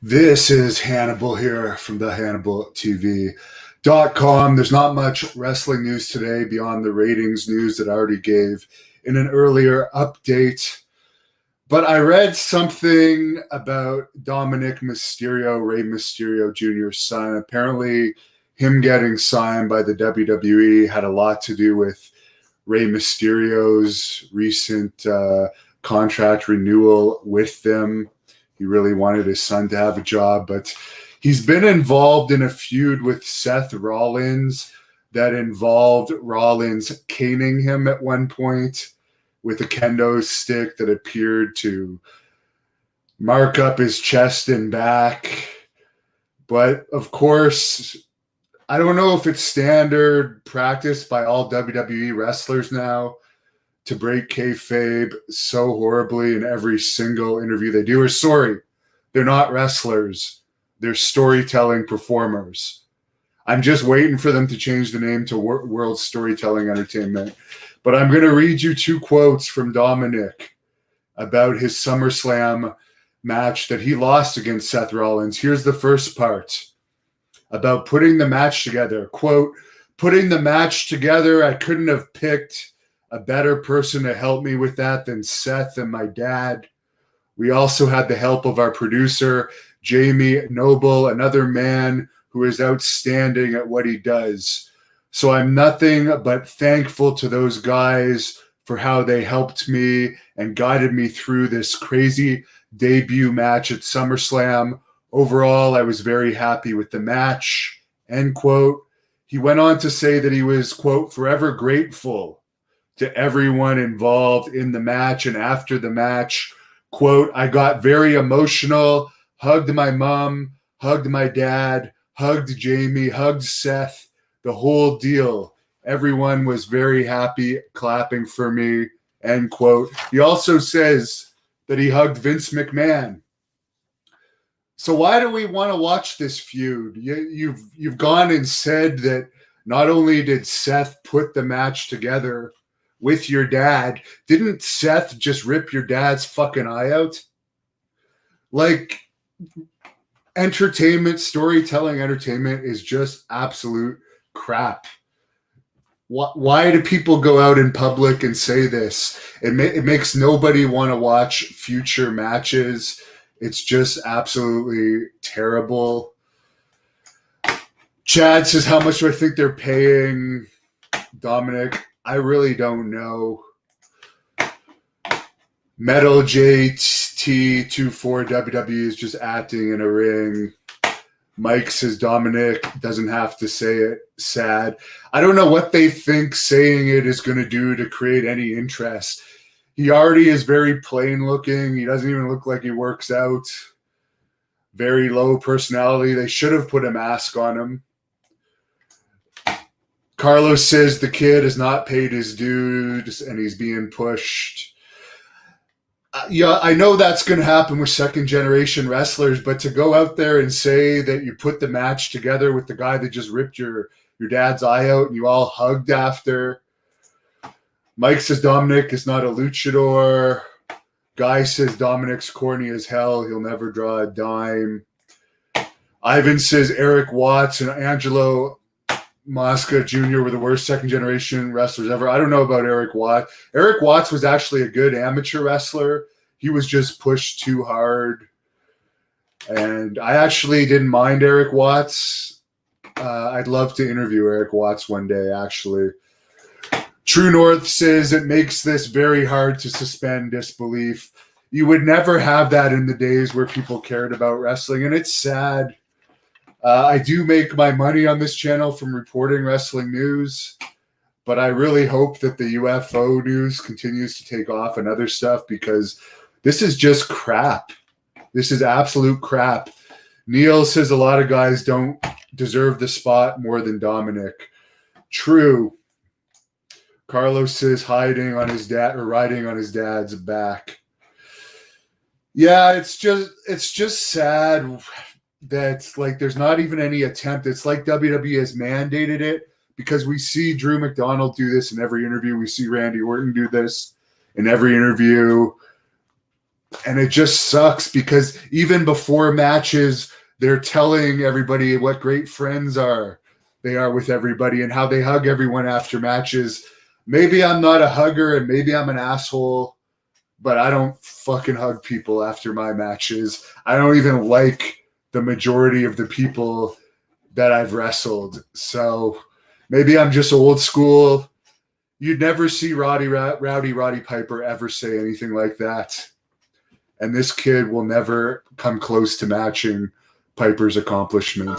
This is Hannibal here from the Hannibal TV.com. There's not much wrestling news today beyond the ratings news that I already gave in an earlier update. But I read something about Dominic Mysterio, Rey Mysterio Jr.'s son. Apparently, him getting signed by the WWE had a lot to do with Rey Mysterio's recent contract renewal with them. He really wanted his son to have a job, but he's been involved in a feud with Seth Rollins that involved Rollins caning him at one point with a kendo stick that appeared to mark up his chest and back. But of course, I don't know if it's standard practice by all WWE wrestlers now to break kayfabe so horribly in every single interview they do. Or sorry, they're not wrestlers. They're storytelling performers. I'm just waiting for them to change the name to World Storytelling Entertainment. But I'm going to read you two quotes from Dominic about his Summerslam match that he lost against Seth Rollins. Here's the first part about putting the match together. Quote, "Putting the match together, I couldn't have picked a better person to help me with that than Seth and my dad. We also had the help of our producer, Jamie Noble, another man who is outstanding at what he does. So I'm nothing but thankful to those guys for how they helped me and guided me through this crazy debut match at SummerSlam. Overall, I was very happy with the match," end quote. He went on to say that he was, quote, "forever grateful to everyone involved in the match and after the match. Quote, I got very emotional, hugged my mom, hugged my dad, hugged Jamie, hugged Seth, the whole deal. Everyone was very happy, clapping for me," end quote. He also says that he hugged Vince McMahon. So why do we want to watch this feud? You've gone and said that not only did Seth put the match together with your dad, didn't Seth just rip your dad's fucking eye out? Like, storytelling entertainment is just absolute crap. Why do people go out in public and say this? It makes nobody want to watch future matches. It's just absolutely terrible. Chad says, how much do I think they're paying Dominic? I really don't know. Metal JT24 WWE is just acting in a ring. Mike says Dominic doesn't have to say it. Sad. I don't know what they think saying it is going to do to create any interest. He already is very plain looking. He doesn't even look like he works out. Very low personality. They should have put a mask on him. Carlos says the kid has not paid his dues and he's being pushed. Yeah, I know that's going to happen with second-generation wrestlers, but to go out there and say that you put the match together with the guy that just ripped your dad's eye out and you all hugged after. Mike says Dominic is not a luchador. Guy says Dominic's corny as hell. He'll never draw a dime. Ivan says Eric Watts and Angelo Mosca Jr. were the worst second-generation wrestlers ever. I don't know about Eric Watts. Eric Watts was actually a good amateur wrestler. He was just pushed too hard. And I actually didn't mind Eric Watts. I'd love to interview Eric Watts one day, actually. True North says it makes this very hard to suspend disbelief. You would never have that in the days where people cared about wrestling, and it's sad. I do make my money on this channel from reporting wrestling news, but I really hope that the UFO news continues to take off and other stuff because this is just crap. This is absolute crap. Neil says a lot of guys don't deserve the spot more than Dominic. True. Carlos says riding on his dad's back. Yeah, it's just sad that like there's not even any attempt. It's like WWE has mandated it because we see Drew McDonald do this in every interview. We see Randy Orton do this in every interview. And it just sucks because even before matches, they're telling everybody what great friends they are with everybody and how they hug everyone after matches. Maybe I'm not a hugger and maybe I'm an asshole, but I don't fucking hug people after my matches. I don't even like the majority of the people that I've wrestled. So maybe I'm just old school. You'd never see Roddy Piper ever say anything like that. And this kid will never come close to matching Piper's accomplishment.